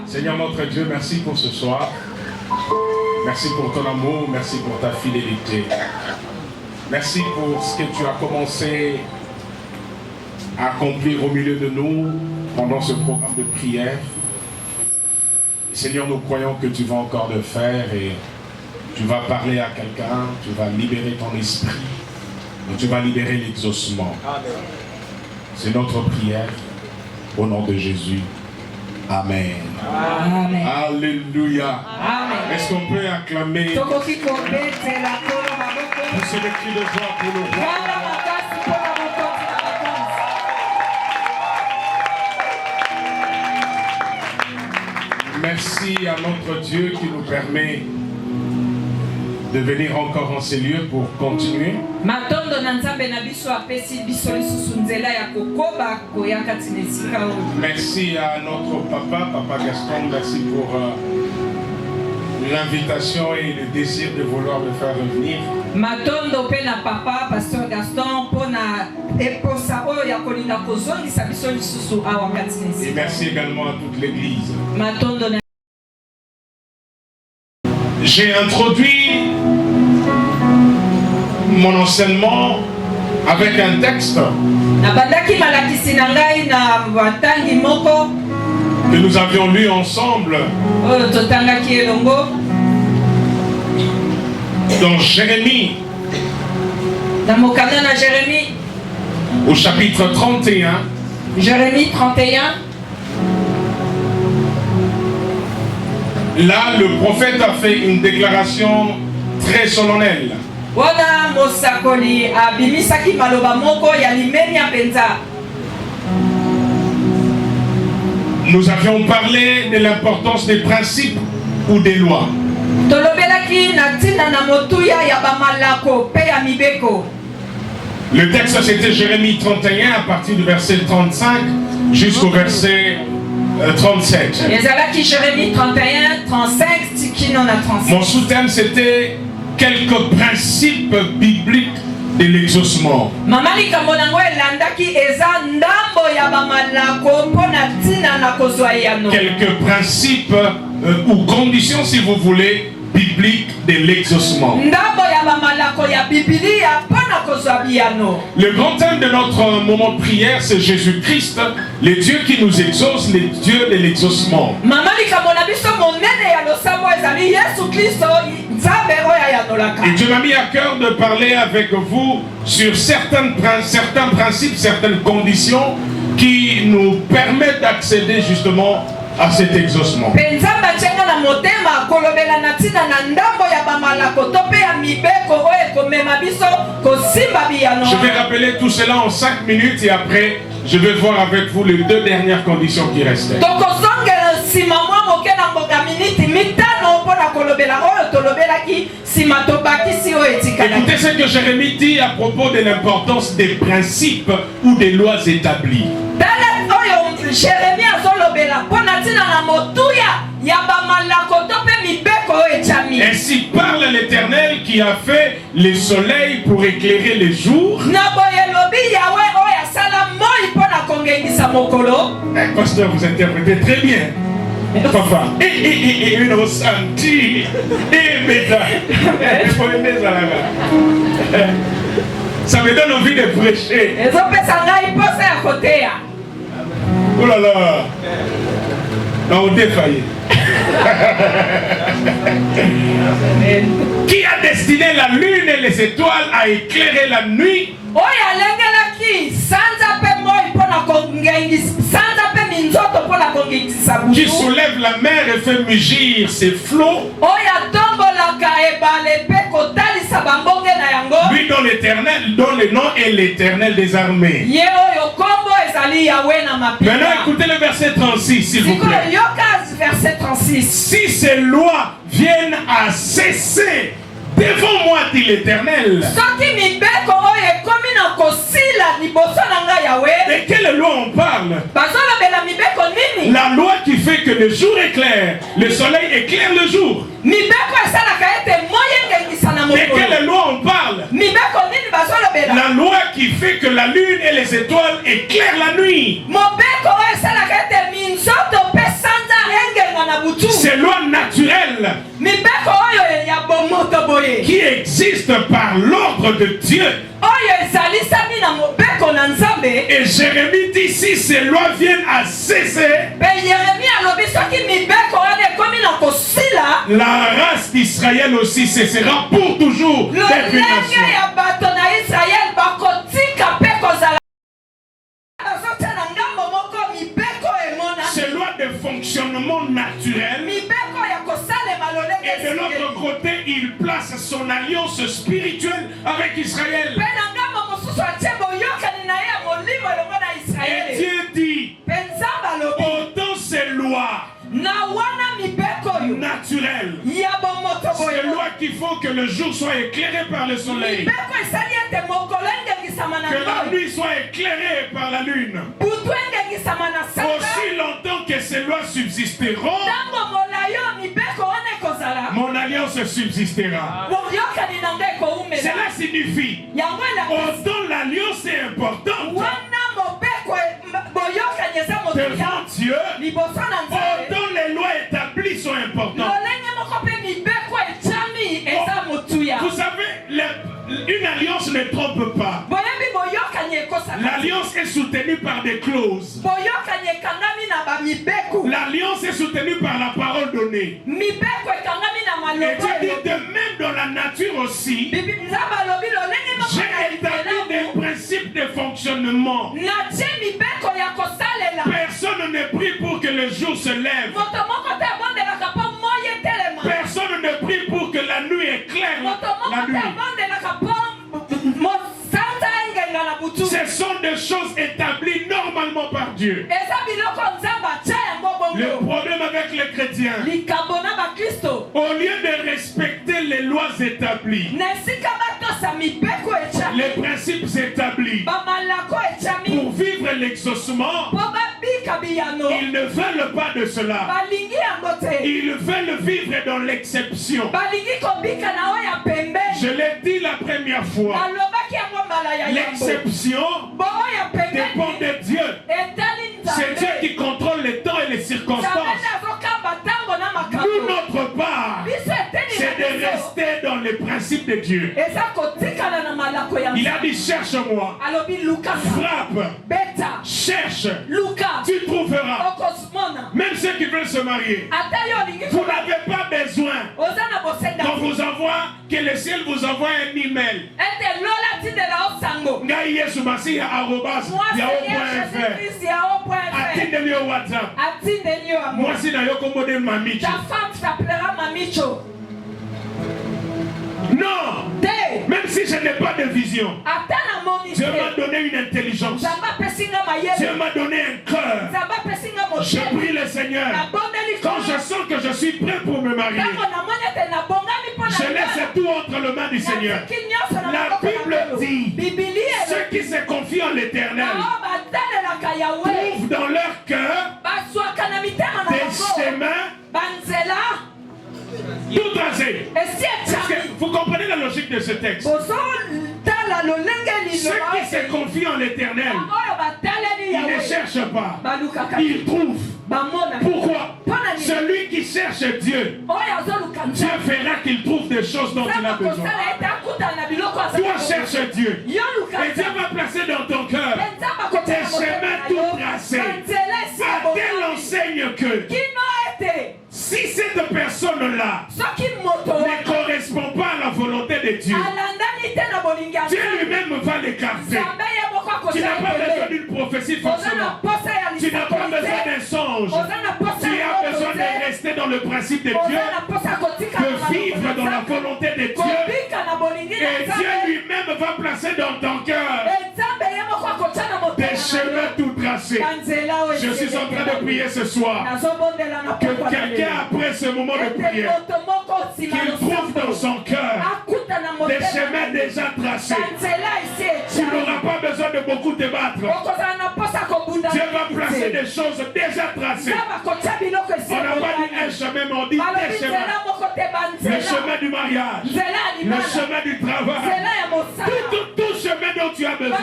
Seigneur notre Dieu, merci pour ce soir. Merci pour ton amour, merci pour ta fidélité. Merci pour ce que tu as commencé à accomplir au milieu de nous pendant ce programme de prière. Seigneur, nous croyons que tu vas encore le faire et tu vas parler à quelqu'un, tu vas libérer ton esprit, et tu vas libérer l'exaucement. C'est notre prière au nom de Jésus. Amen. Amen. Alléluia. Amen. Est-ce qu'on peut acclamer pour ce cri de joie pour le roi? Merci à notre Dieu qui nous permet de venir encore en ces lieux pour continuer. Merci à notre Papa Gaston, merci pour l'invitation et le désir de vouloir me faire revenir. Matondo pena papa pasteur Gaston pona eposa oya kolinga kozongisa biso lisusu awa katinesi. Et merci également à toute l'église. Matondo na... J'ai introduit mon enseignement avec un texte que nous avions lu ensemble dans Jérémie, au chapitre 31. Jérémie 31. Là, le prophète a fait une déclaration très solennelle. Nous avions parlé de l'importance des principes ou des lois. Le texte c'était Jérémie 31 à partir du verset 35 jusqu'au verset 37. Mon sous-thème c'était quelques principes bibliques de l'exaucement. Quelques principes ou conditions, si vous voulez, bibliques de l'exaucement. Le grand thème de notre moment de prière, c'est Jésus-Christ, le Dieu qui nous exauce, le Dieu de l'exaucement. Et Dieu m'a mis à cœur de parler avec vous sur certains principes, certaines conditions qui nous permettent d'accéder justement à cet exaucement. Je vais rappeler tout cela en 5 minutes et après je vais voir avec vous les 2 dernières conditions qui restaient. Écoutez ce que Jérémie dit à propos de l'importance des principes ou des lois établies. Ainsi parle l'Éternel qui a fait le soleil pour éclairer les jours. Pasteur, vous interprétez très bien. Papa, et une ressenti, ça me donne envie de prêcher. Oh là là, on défaillait. Qui a destiné la lune et les étoiles à éclairer la nuit? Qui soulève la mer et fait mugir ses flots? Lui dont l'éternel, dont le nom est l'Éternel des armées. Maintenant écoutez le verset 36 s'il vous plaît. Si ces lois viennent à cesser devant moi, dit l'Éternel, de quelle loi on parle? La loi qui fait que le jour éclaire, le soleil éclaire le jour. De quelle loi on parle? La loi qui fait que la lune et les étoiles éclairent la nuit. Ces lois naturelles qui existent par l'ordre de Dieu. Et Jérémie dit si ces lois viennent à cesser, la race d'Israël aussi cessera pour toujours d'être une nation. Ces lois de fonctionnement naturel. Et de l'autre côté, il place son alliance spirituelle avec Israël. Et Dieu dit, autant ces lois naturelles, ces lois qui font que le jour soit éclairé par le soleil, que la nuit soit éclairée par la lune, aussi longtemps que ces lois subsisteront, mon alliance subsistera. Cela signifie, autant l'alliance est importante devant Dieu, autant les lois établies sont importantes. Vous savez, une alliance ne trompe pas. L'alliance est soutenue par des clauses. L'alliance est soutenue par la parole donnée. Et Dieu dit de même dans la nature aussi, j'ai établi des principes de fonctionnement. Personne ne prie pour que le jour se lève. Personne ne prie pour que la nuit éclaire la nuit. Ce sont des choses établies normalement par Dieu. Le problème avec les chrétiens, au lieu de respecter les lois établies, les principes établis, pour vivre l'exaucement, ils ne veulent pas de cela. Ils veulent vivre dans l'exception. Je l'ai dit la première fois. L'exception dépend de Dieu. C'est Dieu qui contrôle les temps et les circonstances. Nous, notre part, c'est de rester dans les principes de Dieu. Il a dit cherche-moi, frappe, cherche, tu trouveras. Même ceux qui veulent se marier, vous n'avez pas besoin qu'on vous envoie, que le ciel vous envoie un email. Attendez-le au WhatsApp. Moi, si ta femme s'appellera Mamicho. Non. Même si je n'ai pas de vision, Dieu m'a donné une intelligence. Dieu m'a donné un cœur. Je prie le Seigneur. Quand je sens que je suis prêt pour me marier, je laisse tout entre les mains du Seigneur. La Bible dit, ceux qui se confient en l'Éternel trouvent dans leur cœur des chemins tout tracés. Vous comprenez la logique de ce texte? Ceux qui se confient en l'Éternel, ils ne cherchent pas, ils trouvent. Pourquoi? Celui qui cherche Dieu, Dieu fera qu'il trouve des choses dont il a besoin. Toi cherche Dieu, et Dieu va placer dans ton cœur tes chemins tout tracés. A-t-elle enseigne que si cette personne-là ne correspond pas à la volonté de Dieu, Dieu lui-même va l'écarter. Tu n'as pas besoin d'une prophétie forcément. Tu n'as pas besoin d'un songe. Tu as besoin de rester dans le principe de Dieu, de vivre dans la volonté de Dieu. Et Dieu lui-même va placer dans ton cœur des chemins tout tracés. Je suis en train de prier ce soir. Que quelqu'un, après ce moment de prière, qu'il trouve dans son cœur des chemins déjà tracés. Tu n'auras pas besoin de beaucoup te battre. Dieu va placer des choses déjà tracées. On n'a pas dit un chemin, mais on dit des chemins. Le chemin du mariage, le chemin du travail, tout chemin dont tu as besoin.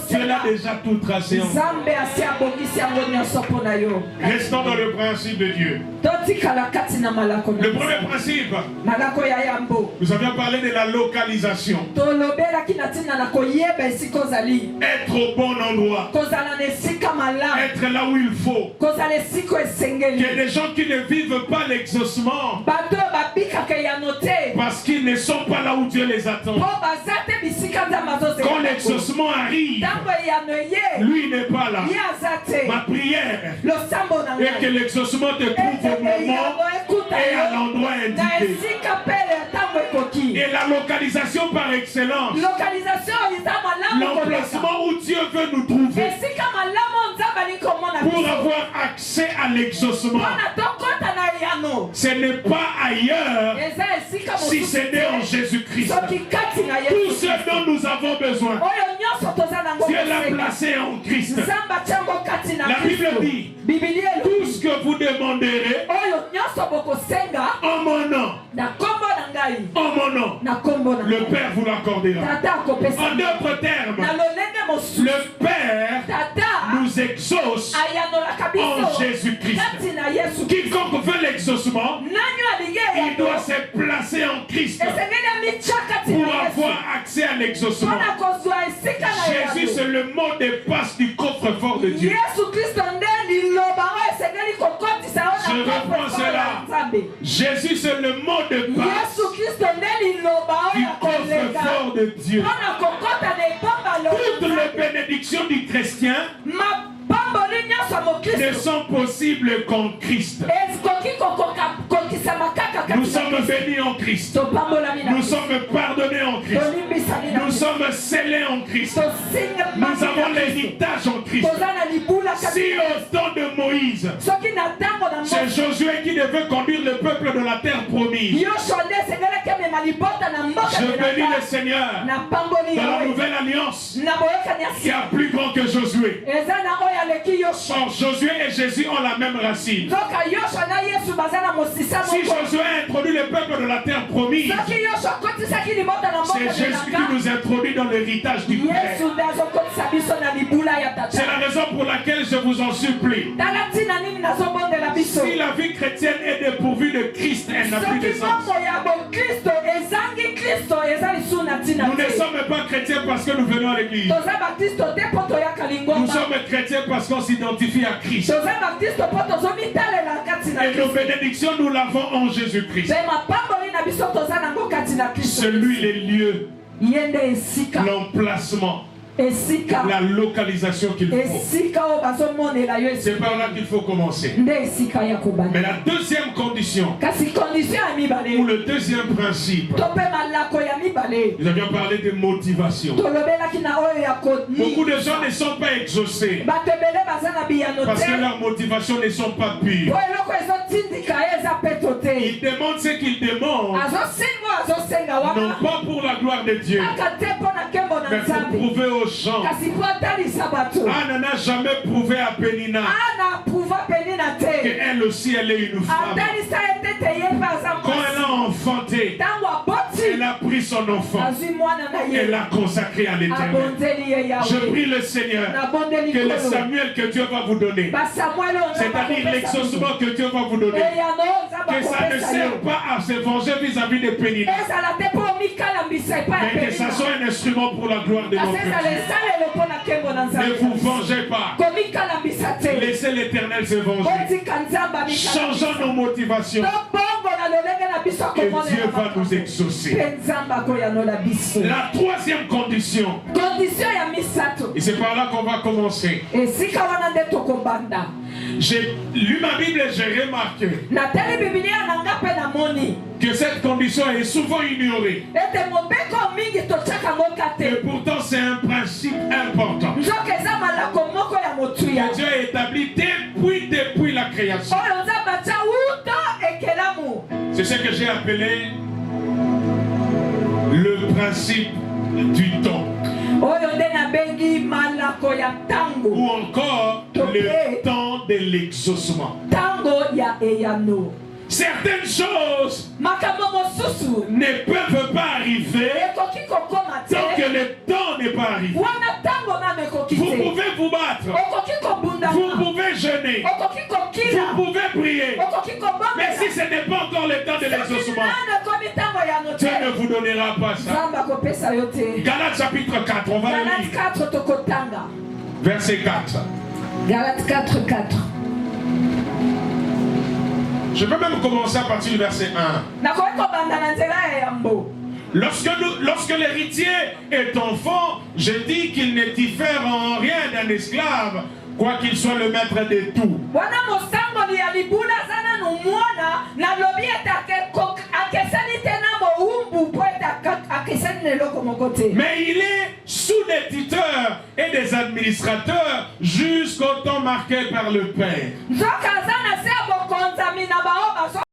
Tu l'as déjà tout tracé en nous. Restons dans le principe de Dieu. Le premier principe, nous avions parlé de la localisation. Être au bon endroit. Être là où il faut. Il y a des gens qui ne vivent pas l'exaucement parce qu'ils ne sont pas là où Dieu les attend. Quand l'exaucement arrive, lui n'est pas là. Ma prière est que l'exaucement te trouve au moment et à l'endroit indiqué. Et la localisation par excellence, l'emplacement où Dieu veut nous trouver pour avoir accès à l'exaucement, ce n'est pas ailleurs si ce n'est en Jésus-Christ. Tout ce dont nous avons besoin, Dieu l'a placé en Christ. La Bible dit, tout ce que vous demanderez en mon nom, le Père vous l'accordera. En d'autres termes, le Père nous exauce en Jésus-Christ. Quiconque veut l'exaucement, il doit se placer en Christ pour avoir accès à l'exaucement. Jésus, c'est le mot de passe du coffre-fort de Dieu. Je reprends cela. Jésus, c'est le mot de passe du coffre-fort de Dieu. Toutes les bénédictions du chrétien ne sont possibles qu'en Christ. Nous sommes bénis en Christ. Nous sommes pardonnés en Christ. Nous sommes scellés en Christ. Nous avons l'héritage en Christ. Si au temps de Moïse, c'est Josué qui devait conduire le peuple de la terre promise, je bénis le Seigneur dans la nouvelle alliance qui est plus grand que Josué. Or, Josué et Jésus ont la même racine. Si Josué a introduit le peuple de la terre promise, c'est Jésus qui nous introduit dans l'héritage du Père. C'est la raison pour laquelle je vous en supplie. Si la vie chrétienne est dépourvue de Christ, elle n'a plus de sens. Nous ne sommes pas chrétiens parce que nous venons à l'église. Nous sommes chrétiens parce qu'on s'identifie à Christ. Et nos bénédictions, nous l'avons en Jésus-Christ. C'est lui les lieux, l'emplacement, la localisation qu'il faut. C'est par là qu'il faut commencer. Mais la deuxième condition, ou le deuxième principe, nous avions parlé de motivation. Beaucoup de gens ne sont pas exaucés parce que leurs motivations ne sont pas pures. Ils demandent ce qu'ils demandent, non pas pour la gloire de Dieu, mais pour prouver aux gens. Anna n'a jamais prouvé à Pénina qu'elle aussi elle est une femme. Quand elle a enfanté, elle a pris son enfant et l'a consacré à l'Éternel. Je prie le Seigneur que le Samuel que Dieu va vous donner, c'est-à-dire l'exaucement que Dieu va vous donner, que ça ne sert pas à se venger vis-à-vis de Pénina, mais que ça soit un instrument pour la gloire de notre Dieu. Ne vous vengez pas. Laissez l'Éternel se venger. Changeons nos motivations. Et Dieu va nous exaucer. La troisième condition, et c'est par là qu'on va commencer. J'ai lu ma Bible et j'ai remarqué que cette condition est souvent ignorée. Et pourtant c'est un principe important que Dieu a établi depuis la création. C'est ce que j'ai appelé le principe du temps. Ou encore le temps de l'exaucement. Certaines choses makambo mosusu ne peuvent pas arriver ekoki kokoma te tant que le temps n'est pas arrivé. wana ntango nano ekoki Vous te pouvez vous battre, okoki kobundana vous pouvez jeûner, okoki kokila vous pouvez prier. okoki Mais kobondela si ce n'est pas encore le temps de l'exaucement, nano ekomi ntango yano Dieu te ne vous donnera pas ça. nzambe akopesa yo te. Galates chapitre 4, on va le Galate lire. 4 tokotanga. Verset 4. Galate 4, 4. Je peux même commencer à partir du verset 1. Nakoki kobanda na nzela ya yambo. Lorsque l'héritier est enfant, je dis qu'il ne diffère en rien d'un esclave, quoiqu'il soit le maître de tout. Wana mosamboli ya libula aza nanu mwana nalobi ete akesani te na mowumbu mpo ete akesani na eloko moko te. Mais il est sous des tuteurs et des administrateurs jusqu'au temps marqué par le Père. Nzoka aza